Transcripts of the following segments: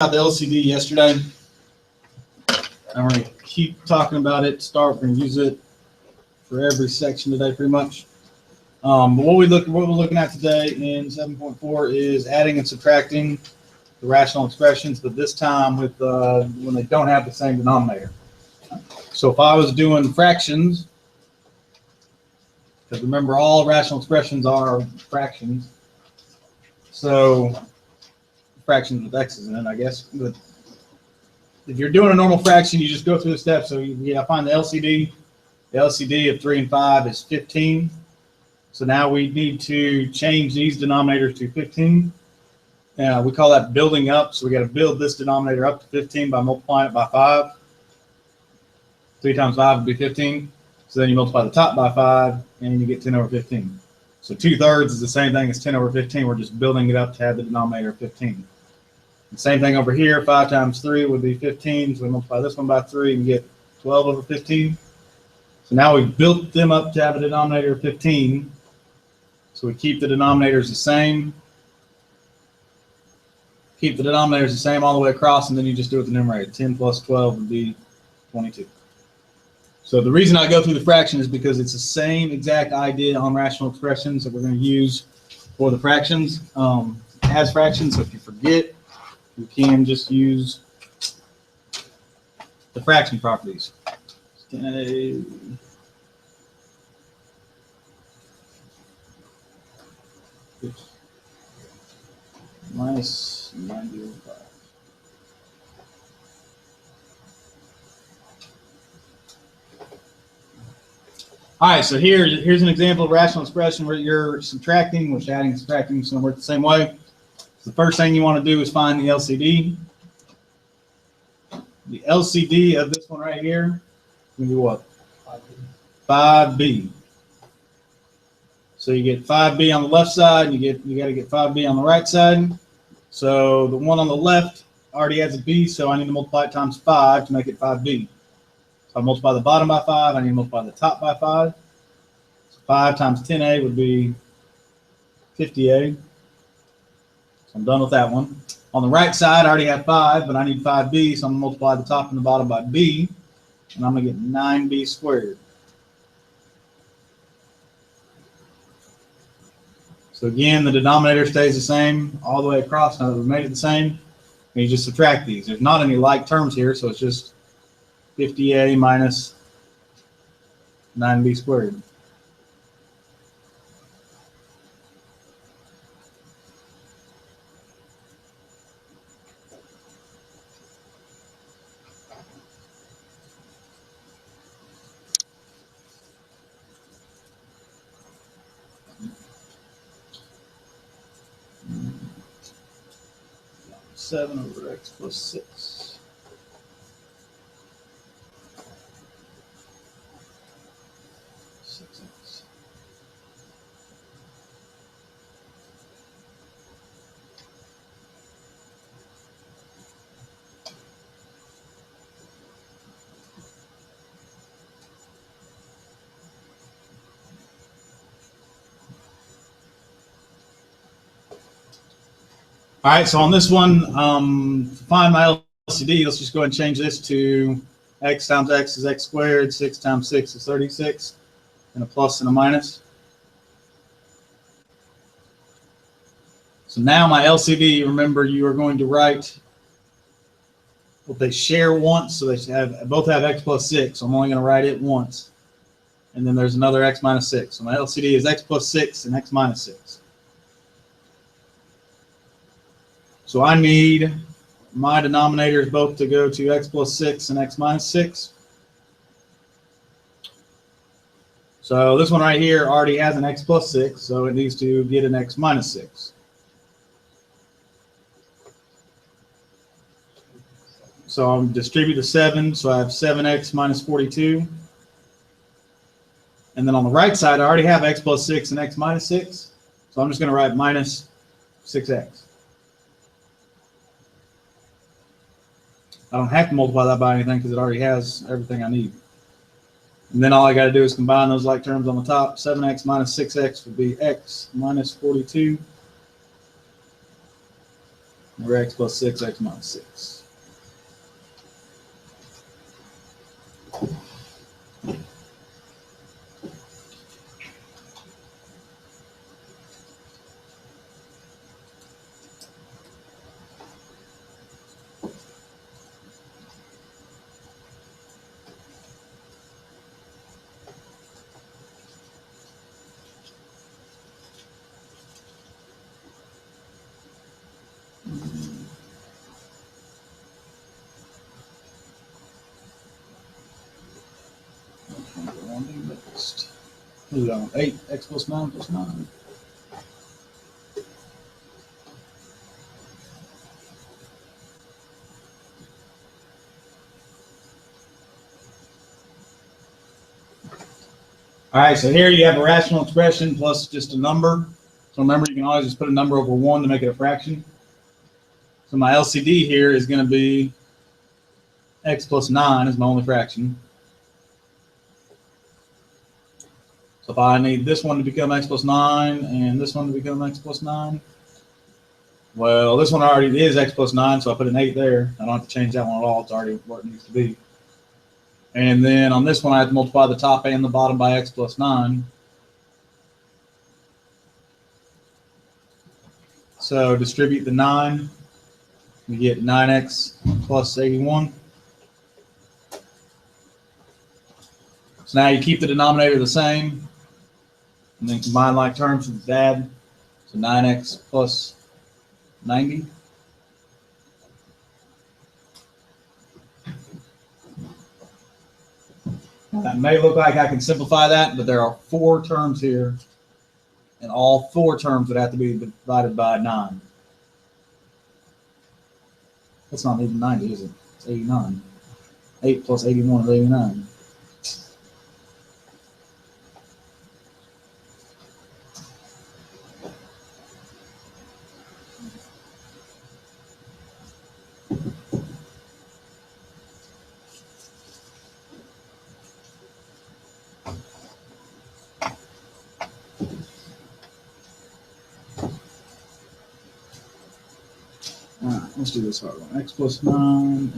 about the LCD yesterday. I'm going to keep talking about it. We're going to use it for every section today, pretty much. But what we're looking at today in 7.4 is adding and subtracting the rational expressions, but this time with when they don't have the same denominator. So if I was doing fractions, because remember all rational expressions are fractions, so fractions with x's in it, I guess. But if you're doing a normal fraction, you just go through the steps. So I find the LCD. The LCD of 3 and 5 is 15. So now we need to change these denominators to 15. We call that building up. So we got to build this denominator up to 15 by multiplying it by 5. 3 times 5 would be 15. So then you multiply the top by 5, and you get 10 over 15. So 2/3 is the same thing as 10 over 15. We're just building it up to have the denominator of 15. The same thing over here. 5 times 3 would be 15. So we multiply this one by 3 and get 12 over 15. So now we've built them up to have a denominator of 15. So we keep the denominators the same. Keep the denominators the same all the way across, and then you just do it with the numerator. 10 plus 12 would be 22. So the reason I go through the fraction is because it's the same exact idea on rational expressions that we're going to use for the fractions as fractions. So if you forget, you can just use the fraction properties. Minus 905. All right, so here's an example of rational expression where you're subtracting, which adding and subtracting is going to work the same way. So the first thing you want to do is find the LCD. The LCD of this one right here is going to be what? 5b. So you get 5b on the left side, and you got to get 5b on the right side. So the one on the left already has a b, so I need to multiply it times 5 to make it 5b. So I multiply the bottom by 5, I need to multiply the top by 5. So 5 times 10a would be 50a. So I'm done with that one. On the right side, I already have 5, but I need 5b, so I'm going to multiply the top and the bottom by b, and I'm going to get 9b squared. So again, the denominator stays the same all the way across. Now that we've made it the same, and you just subtract these. There's not any like terms here, so it's just 50a minus 9b squared. Seven over x plus 6. All right, so on this one, to find my LCD, let's just go ahead and change this to x times x is x squared, 6 times 6 is 36, and a plus and a minus. So now my LCD, remember you are going to write what they share once, so they both have x plus 6, so I'm only going to write it once. And then there's another x minus 6. So my LCD is x plus 6 and x minus 6. So I need my denominators both to go to x plus 6 and x minus 6. So this one right here already has an x plus 6, so it needs to get an x minus 6. So I'll distribute the 7, so I have 7x minus 42. And then on the right side, I already have x plus 6 and x minus 6. So I'm just going to write minus 6x. I don't have to multiply that by anything because it already has everything I need. And then all I got to do is combine those like terms on the top. 7x minus 6x would be x minus 42 Over x plus 6, x minus 6. Move on. 8, x plus 9 plus 9. All right, so here you have a rational expression plus just a number. So remember, you can always just put a number over 1 to make it a fraction. So my LCD here is going to be x plus 9 is my only fraction. So if I need this one to become x plus 9 and this one to become x plus 9, well, this one already is x plus 9, so I put an 8 there. I don't have to change that one at all. It's already what it needs to be. And then on this one, I have to multiply the top and the bottom by x plus 9. So distribute the 9. We get 9x plus 81. So now you keep the denominator the same, and then combine like terms with dad. So 9x plus 90. That may look like I can simplify that, but there are 4 terms here, and all 4 terms would have to be divided by 9. That's not even 90, is it? It's 89. 8 plus 81 is 89. All right, let's do this hard one. X plus 9.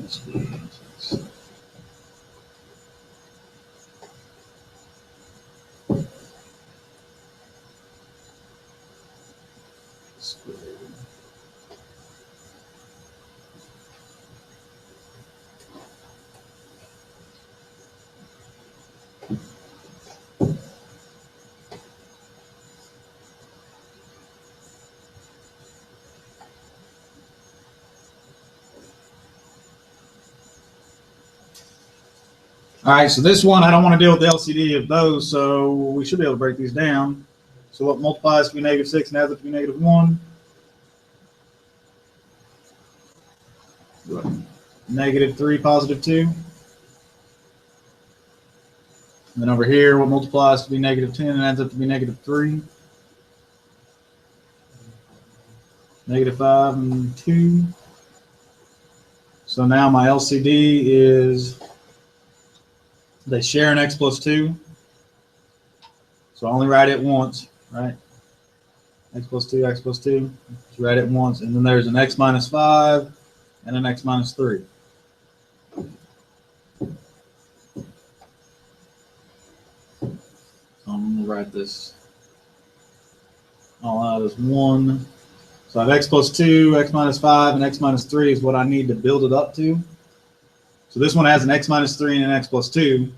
All right, so this one, I don't want to deal with the LCD of those, so we should be able to break these down. So what multiplies to be -6 and adds up to be -1? -3, +2. And then over here, what multiplies to be -10 and adds up to be -3? -5 and 2. So now my LCD is, they share an x plus 2. So I only write it once, right? X plus 2, x plus 2. Just write it once. And then there's an x minus 5 and an x minus 3. So I'm going to write this all out as 1. So I have x plus 2, x minus 5, and x minus 3 is what I need to build it up to. So this one has an x minus 3 and an x plus 2.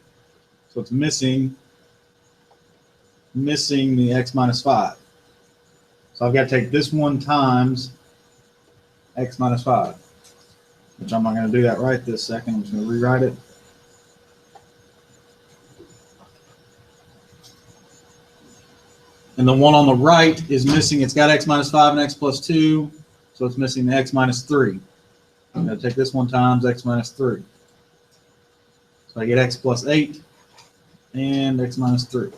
So it's missing the x minus 5. So I've got to take this one times x minus 5, which I'm not going to do that right this second. I'm just going to rewrite it. And the one on the right is missing. It's got x minus 5 and x plus 2, so it's missing the x minus 3. I'm going to take this one times x minus 3. So I get x plus 8 and x minus 3.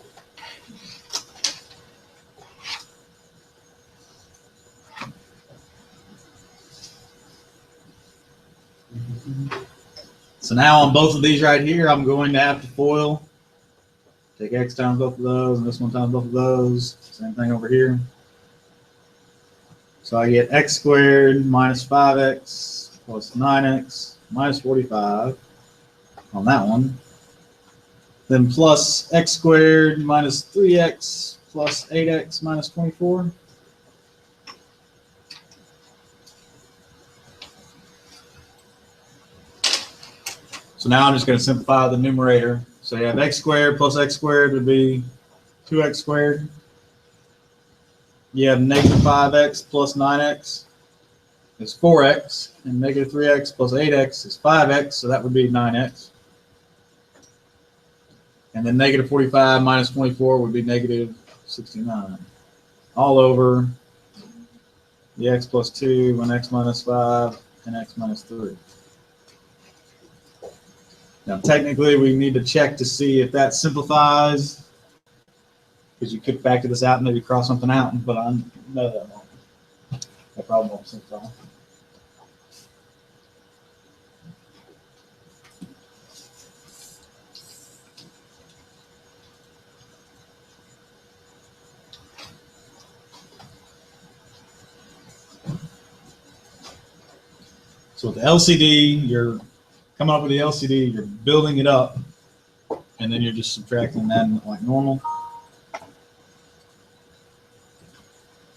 So now on both of these right here, I'm going to have to FOIL. Take x times both of those, and this one times both of those. Same thing over here. So I get x squared minus 5x plus 9x minus 45 on that one. Then plus x squared minus 3x plus 8x minus 24. So now I'm just going to simplify the numerator. So you have x squared plus x squared would be 2x squared. You have negative 5x plus 9x is 4x, and negative 3x plus 8x is 5x, so that would be 9x. And then negative 45 minus 24 would be negative 69. All over the x plus 2 and x minus 5 and x minus 3. Now, technically, we need to check to see if that simplifies, because you could factor this out and maybe cross something out, but I know that won't. That probably won't simplify. So with the LCD, you're coming up with the LCD, you're building it up, and then you're just subtracting that like normal.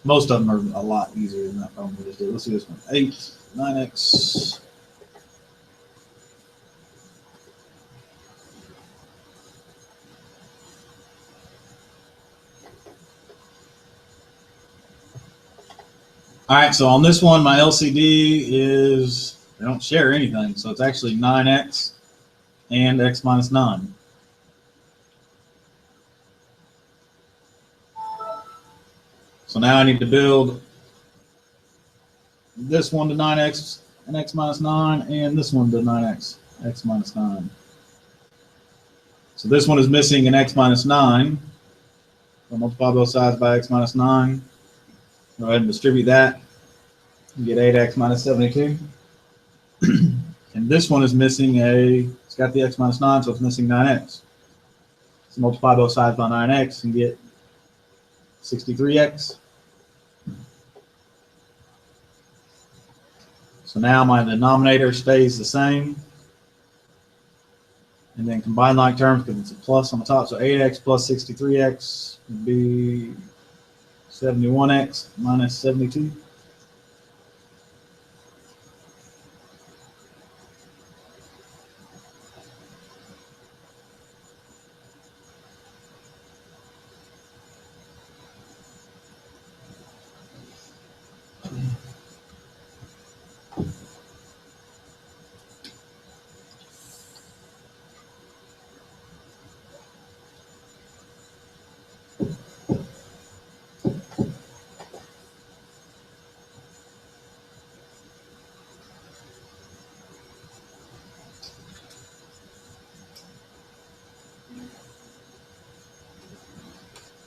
Most of them are a lot easier than that problem we just did. Let's see this one. 8, 9x. All right, so on this one, my LCD is, they don't share anything, so it's actually 9x and x minus 9. So now I need to build this one to 9x and x minus 9, and this one to 9x, x minus 9. So this one is missing an x minus 9. I'll multiply both sides by x minus 9. Go ahead and distribute that. You get 8x minus 72. And this one is missing it's got the x minus 9, so it's missing 9x. So multiply both sides by 9x and get 63x. So now my denominator stays the same. And then combine like terms because it's a plus on the top. So 8x plus 63x would be 71x minus 72.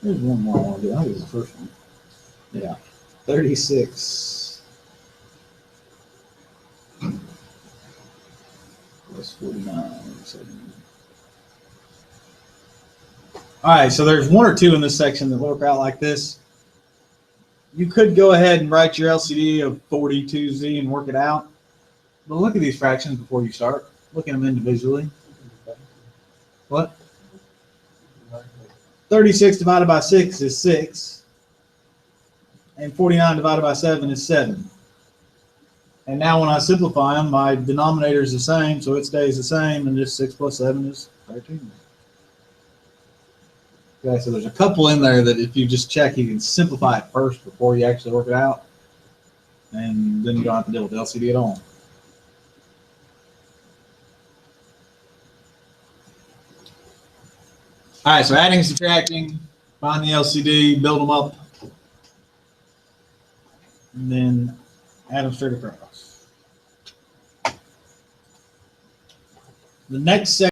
There's one more I want to do. I think it's the first one. Yeah. 36 plus 49. All right, so there's one or two in this section that work out like this. You could go ahead and write your LCD of 42Z and work it out. But look at these fractions before you start. Look at them individually. What? 36 divided by 6 is 6. And 49 divided by 7 is 7. And now when I simplify them, my denominator is the same, so it stays the same, and just 6 plus 7 is 13. Okay, so there's a couple in there that if you just check, you can simplify it first before you actually work it out. And then you don't have to deal with LCD at all. All right, so adding and subtracting, find the LCD, build them up, and then add them straight across. The next section